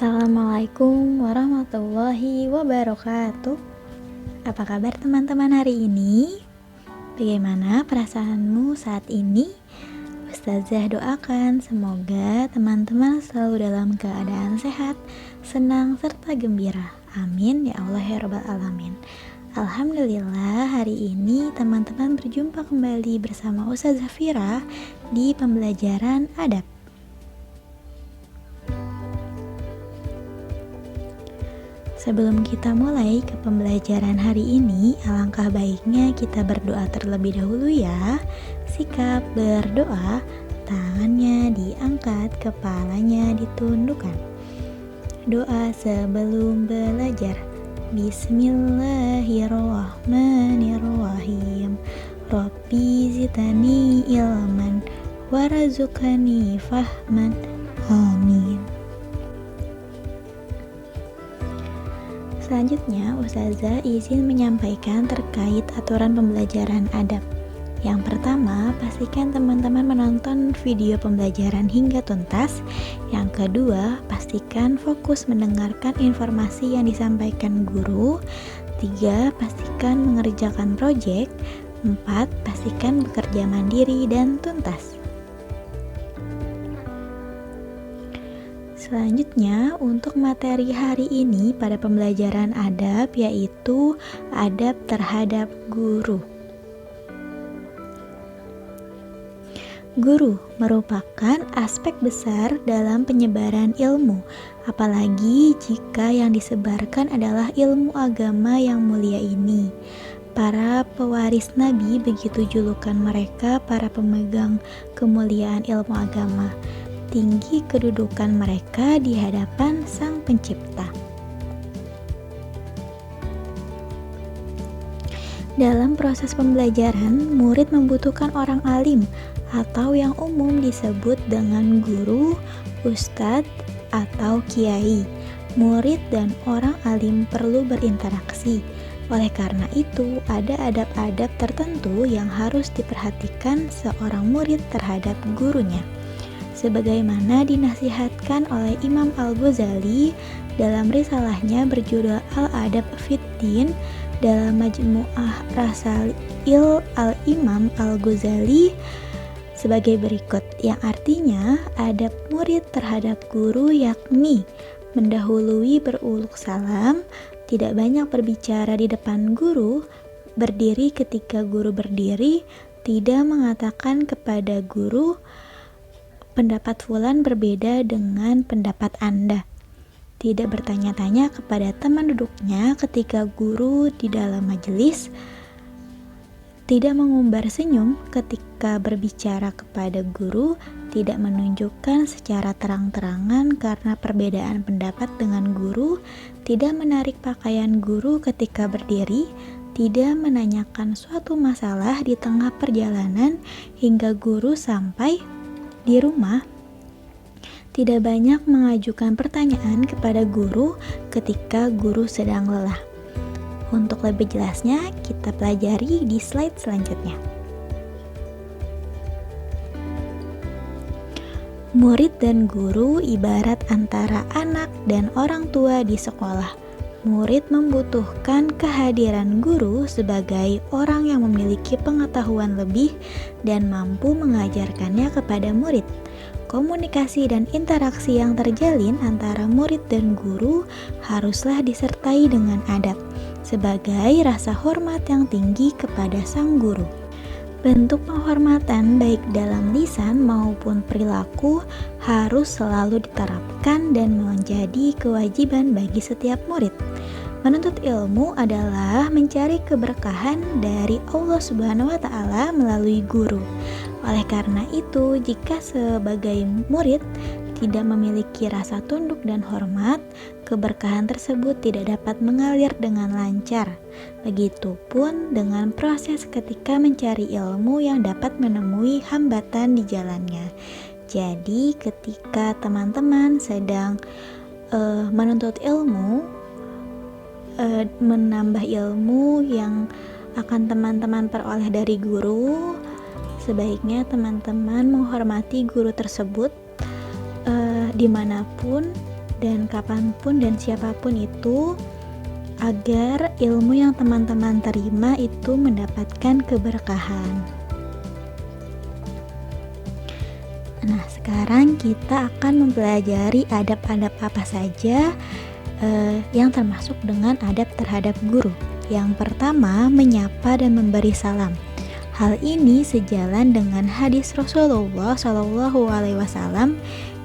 Assalamualaikum warahmatullahi wabarakatuh. Apa kabar teman-teman hari ini? Bagaimana perasaanmu saat ini? Ustazah doakan semoga teman-teman selalu dalam keadaan sehat, senang, serta gembira. Amin ya Allah ya Rabbal Alamin. Alhamdulillah hari ini teman-teman berjumpa kembali bersama Ustazah Fira di pembelajaran adab. Sebelum kita mulai ke pembelajaran hari ini, alangkah baiknya kita berdoa terlebih dahulu ya. Sikap berdoa, tangannya diangkat, kepalanya ditundukkan. Doa sebelum belajar. Bismillahirrahmanirrahim. Rabbi zidni ilman warzuqni fahman. Amin. Selanjutnya, Ustazah izin menyampaikan terkait aturan pembelajaran adab. Yang pertama, pastikan teman-teman menonton video pembelajaran hingga tuntas. Yang kedua, pastikan fokus mendengarkan informasi yang disampaikan guru. 3. Pastikan mengerjakan proyek. 4. Pastikan bekerja mandiri dan tuntas. Selanjutnya, untuk materi hari ini pada pembelajaran adab yaitu adab terhadap guru. Guru merupakan aspek besar dalam penyebaran ilmu, apalagi jika yang disebarkan adalah ilmu agama yang mulia ini. Para pewaris Nabi, begitu julukan mereka, para pemegang kemuliaan ilmu agama. Tinggi kedudukan mereka di hadapan Sang Pencipta. Dalam proses pembelajaran, murid membutuhkan orang alim atau yang umum disebut dengan guru, ustadz, atau kiai. Murid dan orang alim perlu berinteraksi. Oleh karena itu, ada adab-adab tertentu yang harus diperhatikan seorang murid terhadap gurunya. Sebagaimana dinasihatkan oleh Imam Al-Ghazali dalam risalahnya berjudul Al-Adab Fiddin dalam Majmu'ah Rasail Al-Imam Al-Ghazali sebagai berikut, yang artinya adab murid terhadap guru yakni mendahului beruluk salam, tidak banyak berbicara di depan guru, berdiri ketika guru berdiri, tidak mengatakan kepada guru pendapat fulan berbeda dengan pendapat Anda. Tidak bertanya-tanya kepada teman duduknya ketika guru di dalam majelis. Tidak mengumbar senyum ketika berbicara kepada guru. Tidak menunjukkan secara terang-terangan karena perbedaan pendapat dengan guru. Tidak menarik pakaian guru ketika berdiri. Tidak menanyakan suatu masalah di tengah perjalanan hingga guru sampai di rumah. Tidak banyak mengajukan pertanyaan kepada guru ketika guru sedang lelah. Untuk lebih jelasnya, kita pelajari di slide selanjutnya. Murid dan guru ibarat antara anak dan orang tua di sekolah. Murid membutuhkan kehadiran guru sebagai orang yang memiliki pengetahuan lebih dan mampu mengajarkannya kepada murid. Komunikasi dan interaksi yang terjalin antara murid dan guru haruslah disertai dengan adab, sebagai rasa hormat yang tinggi kepada sang guru. Bentuk penghormatan baik dalam lisan maupun perilaku harus selalu diterapkan dan menjadi kewajiban bagi setiap murid. Menuntut ilmu adalah mencari keberkahan dari Allah Subhanahu wa Ta'ala melalui guru. Oleh karena itu, jika sebagai murid tidak memiliki rasa tunduk dan hormat, keberkahan tersebut tidak dapat mengalir dengan lancar. Begitupun dengan proses ketika mencari ilmu yang dapat menemui hambatan di jalannya. Jadi, ketika teman-teman sedang menuntut ilmu, menambah ilmu yang akan teman-teman peroleh dari guru, sebaiknya teman-teman menghormati guru tersebut dimanapun dan kapanpun dan siapapun itu, agar ilmu yang teman-teman terima itu mendapatkan keberkahan. Nah, sekarang kita akan mempelajari adab-adab apa saja yang termasuk dengan adab terhadap guru. Yang pertama, menyapa dan memberi salam. Hal ini sejalan dengan hadis Rasulullah SAW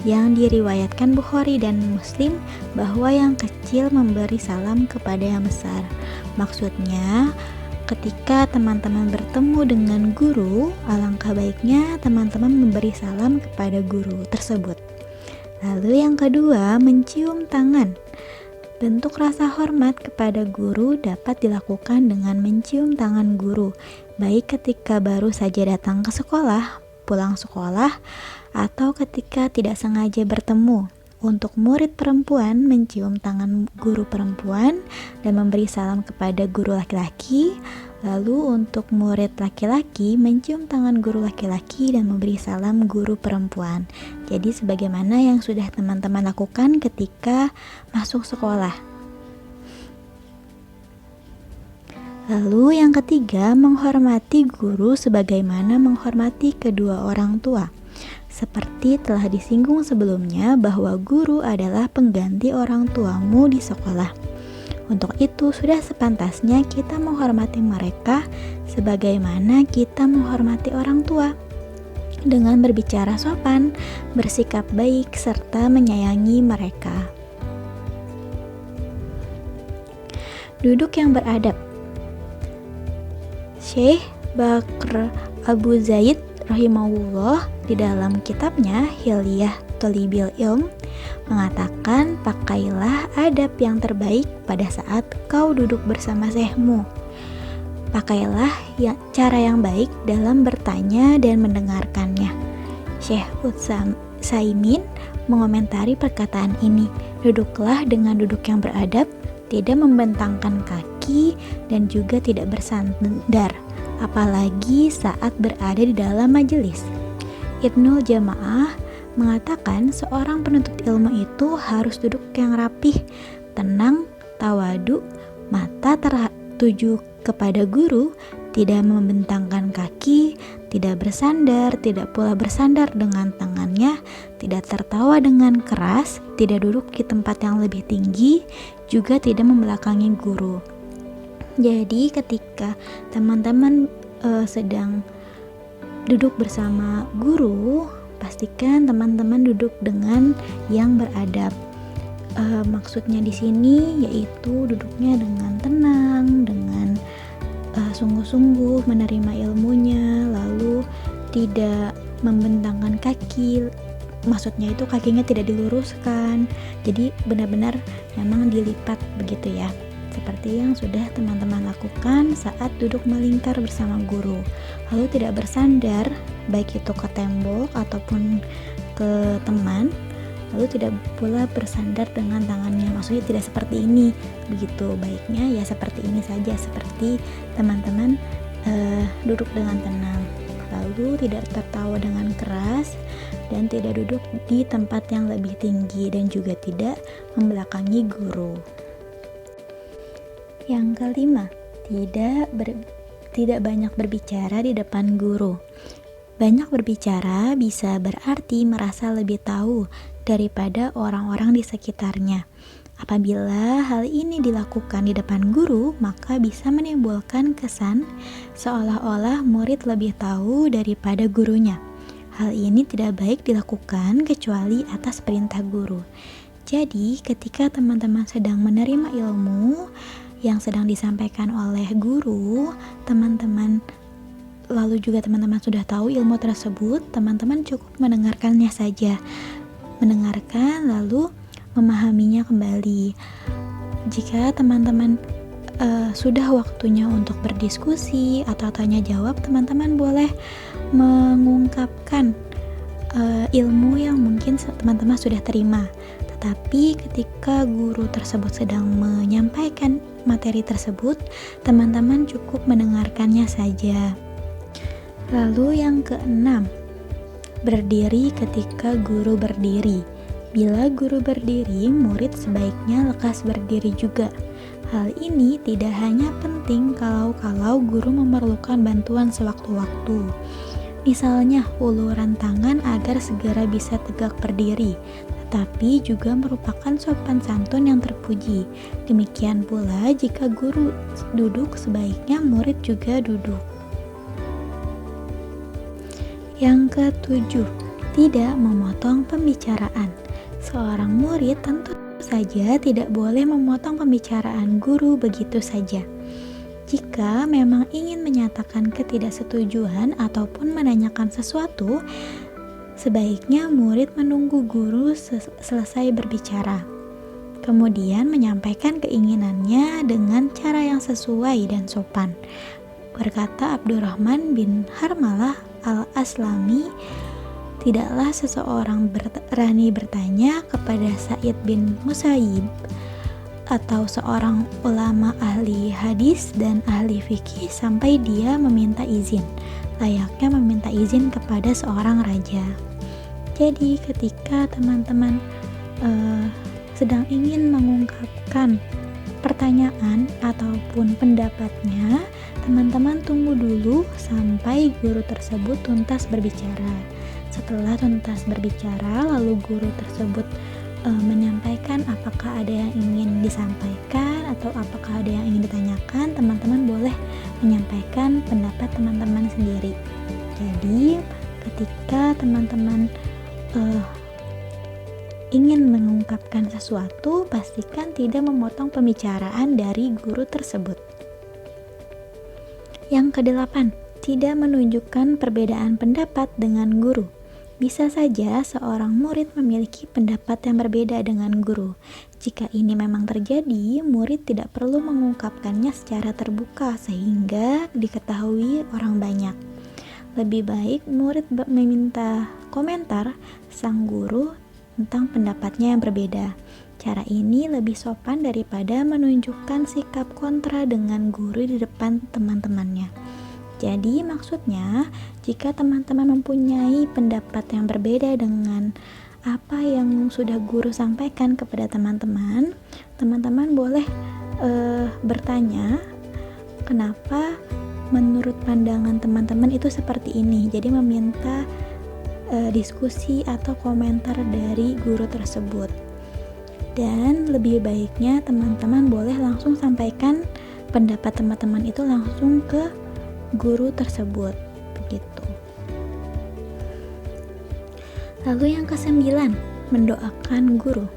yang diriwayatkan Bukhari dan Muslim, bahwa yang kecil memberi salam kepada yang besar. Maksudnya, ketika teman-teman bertemu dengan guru, alangkah baiknya teman-teman memberi salam kepada guru tersebut. Lalu yang kedua, mencium tangan. Bentuk rasa hormat kepada guru dapat dilakukan dengan mencium tangan guru, baik ketika baru saja datang ke sekolah, pulang sekolah, atau ketika tidak sengaja bertemu. Untuk murid perempuan, mencium tangan guru perempuan dan memberi salam kepada guru laki-laki. Lalu untuk murid laki-laki, mencium tangan guru laki-laki dan memberi salam guru perempuan. Jadi sebagaimana yang sudah teman-teman lakukan ketika masuk sekolah. Lalu yang ketiga, menghormati guru sebagaimana menghormati kedua orang tua. Seperti telah disinggung sebelumnya, bahwa guru adalah pengganti orang tuamu di sekolah. Untuk itu, sudah sepantasnya kita menghormati mereka sebagaimana kita menghormati orang tua, dengan berbicara sopan, bersikap baik, serta menyayangi mereka. Duduk yang beradab. Syekh Bakr Abu Zaid rahimahullah di dalam kitabnya Hilyah Thalibil Ilm mengatakan, pakailah adab yang terbaik pada saat kau duduk bersama syekhmu. Pakailah cara yang baik dalam bertanya dan mendengarkannya. Syekh Utsaimin mengomentari perkataan ini, duduklah dengan duduk yang beradab, tidak membentangkan kaki dan juga tidak bersandar, apalagi saat berada di dalam majelis. Ibnul Jamaah mengatakan seorang penuntut ilmu itu harus duduk yang rapih, tenang, tawadu, mata tertuju kepada guru, tidak membentangkan kaki, tidak bersandar, tidak pula bersandar dengan tangannya, tidak tertawa dengan keras, tidak duduk di tempat yang lebih tinggi, juga tidak membelakangi guru. Jadi ketika teman-teman sedang duduk bersama guru, pastikan teman-teman duduk dengan yang beradab. Maksudnya di sini yaitu duduknya dengan tenang, dengan sungguh-sungguh menerima ilmunya, lalu tidak membentangkan kaki. Maksudnya itu kakinya tidak diluruskan, jadi benar-benar memang dilipat begitu ya, seperti yang sudah teman-teman lakukan saat duduk melingkar bersama guru. Lalu tidak bersandar, baik itu ke tembok ataupun ke teman, lalu tidak pula bersandar dengan tangannya, maksudnya tidak seperti ini begitu. Baiknya ya seperti ini saja, seperti teman-teman duduk dengan tenang, lalu tidak tertawa dengan keras, dan tidak duduk di tempat yang lebih tinggi, dan juga tidak membelakangi guru. Yang kelima, tidak banyak berbicara di depan guru. Banyak berbicara bisa berarti merasa lebih tahu daripada orang-orang di sekitarnya. Apabila hal ini dilakukan di depan guru, maka bisa menimbulkan kesan seolah-olah murid lebih tahu daripada gurunya. Hal ini tidak baik dilakukan kecuali atas perintah guru. Jadi, ketika teman-teman sedang menerima ilmu yang sedang disampaikan oleh guru, lalu juga teman-teman sudah tahu ilmu tersebut, teman-teman cukup mendengarkannya saja. Mendengarkan lalu memahaminya kembali. Jika teman-teman sudah waktunya untuk berdiskusi atau tanya jawab, teman-teman boleh mengungkapkan ilmu yang mungkin teman-teman sudah terima. Tetapi ketika guru tersebut sedang menyampaikan materi tersebut, teman-teman cukup mendengarkannya saja. Lalu yang keenam, berdiri ketika guru berdiri. Bila guru berdiri, murid sebaiknya lekas berdiri juga. Hal ini tidak hanya penting kalau guru memerlukan bantuan sewaktu-waktu. Misalnya, uluran tangan agar segera bisa tegak berdiri, tetapi juga merupakan sopan santun yang terpuji. Demikian pula jika guru duduk, sebaiknya murid juga duduk. Yang ketujuh, tidak memotong pembicaraan. Seorang murid tentu saja tidak boleh memotong pembicaraan guru begitu saja. Jika memang ingin menyatakan ketidaksetujuan ataupun menanyakan sesuatu, sebaiknya murid menunggu guru selesai berbicara. Kemudian menyampaikan keinginannya dengan cara yang sesuai dan sopan. Berkata Abdurrahman bin Harmalah al-Aslami, tidaklah seseorang berani bertanya kepada Sa'id bin Musayyib atau seorang ulama ahli hadis dan ahli fikih sampai dia meminta izin, layaknya meminta izin kepada seorang raja. Jadi ketika teman-teman sedang ingin mengungkapkan pertanyaan ataupun pendapatnya, teman-teman tunggu dulu sampai guru tersebut tuntas berbicara. Setelah tuntas berbicara, lalu guru tersebut menyampaikan apakah ada yang ingin disampaikan atau apakah ada yang ingin ditanyakan, teman-teman boleh menyampaikan pendapat teman-teman sendiri. Jadi ketika teman-teman ingin mengungkapkan sesuatu, pastikan tidak memotong pembicaraan dari guru tersebut. Yang kedelapan, tidak menunjukkan perbedaan pendapat dengan guru. Bisa saja seorang murid memiliki pendapat yang berbeda dengan guru. Jika ini memang terjadi, murid tidak perlu mengungkapkannya secara terbuka sehingga diketahui orang banyak. Lebih baik murid meminta komentar sang guru tentang pendapatnya yang berbeda. Cara ini lebih sopan daripada menunjukkan sikap kontra dengan guru di depan teman-temannya. Jadi maksudnya, jika teman-teman mempunyai pendapat yang berbeda dengan apa yang sudah guru sampaikan kepada teman-teman, teman-teman boleh bertanya kenapa menurut pandangan teman-teman itu seperti ini. Jadi meminta diskusi atau komentar dari guru tersebut. Dan lebih baiknya teman-teman boleh langsung sampaikan pendapat teman-teman itu langsung ke guru tersebut, begitu. Lalu yang kesembilan, mendoakan guru.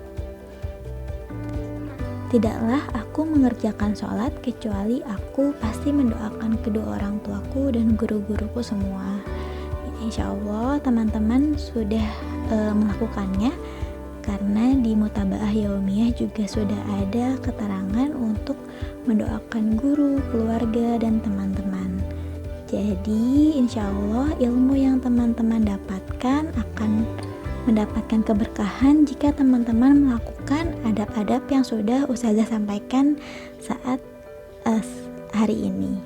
Tidaklah aku mengerjakan sholat kecuali aku pasti mendoakan kedua orang tuaku dan guru-guruku semua. Insya Allah teman-teman sudah melakukannya, karena di Mutabaah Yaumiyah juga sudah ada keterangan untuk mendoakan guru, keluarga, dan teman-teman. Jadi insya Allah ilmu yang teman-teman dapatkan akan mendapatkan keberkahan jika teman-teman melakukan adab-adab yang sudah Ustazah sampaikan saat hari ini.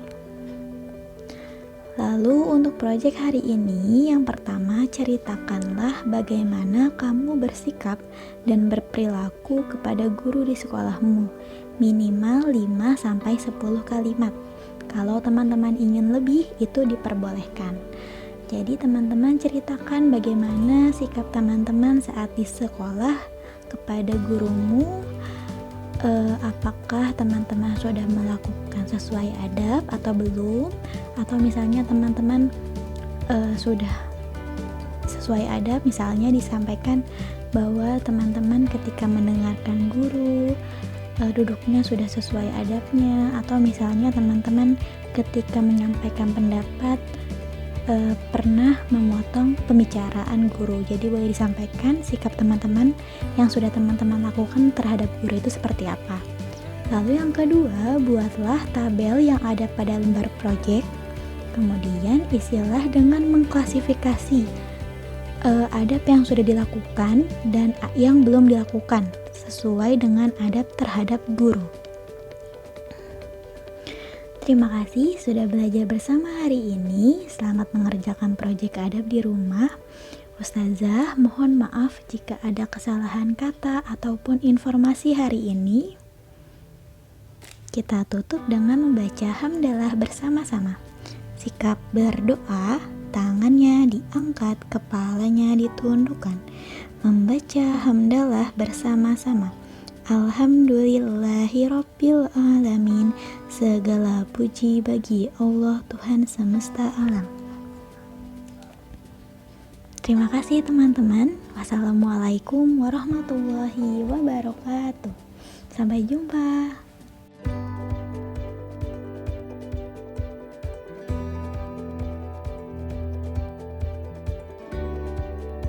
Lalu untuk proyek hari ini, yang pertama ceritakanlah bagaimana kamu bersikap dan berperilaku kepada guru di sekolahmu, minimal 5-10 kalimat. Kalau teman-teman ingin lebih, itu diperbolehkan. Jadi teman-teman ceritakan bagaimana sikap teman-teman saat di sekolah kepada gurumu. Apakah teman-teman sudah melakukan sesuai adab atau belum, atau misalnya teman-teman sudah sesuai adab, misalnya disampaikan bahwa teman-teman ketika mendengarkan guru duduknya sudah sesuai adabnya, atau misalnya teman-teman ketika menyampaikan pendapat pernah memotong pembicaraan guru. Jadi boleh disampaikan sikap teman-teman yang sudah teman-teman lakukan terhadap guru itu seperti apa. Lalu yang kedua, buatlah tabel yang ada pada lembar proyek. Kemudian isilah dengan mengklasifikasi adab yang sudah dilakukan dan yang belum dilakukan sesuai dengan adab terhadap guru. Terima kasih sudah belajar bersama hari ini. Selamat mengerjakan proyek adab di rumah. Ustazah, mohon maaf jika ada kesalahan kata ataupun informasi hari ini. Kita tutup dengan membaca hamdalah bersama-sama. Sikap berdoa, tangannya diangkat, kepalanya ditundukkan. Membaca hamdalah bersama-sama. Alhamdulillahirabbil alamin. Segala puji bagi Allah Tuhan semesta alam. Terima kasih teman-teman. Wassalamualaikum warahmatullahi wabarakatuh. Sampai jumpa.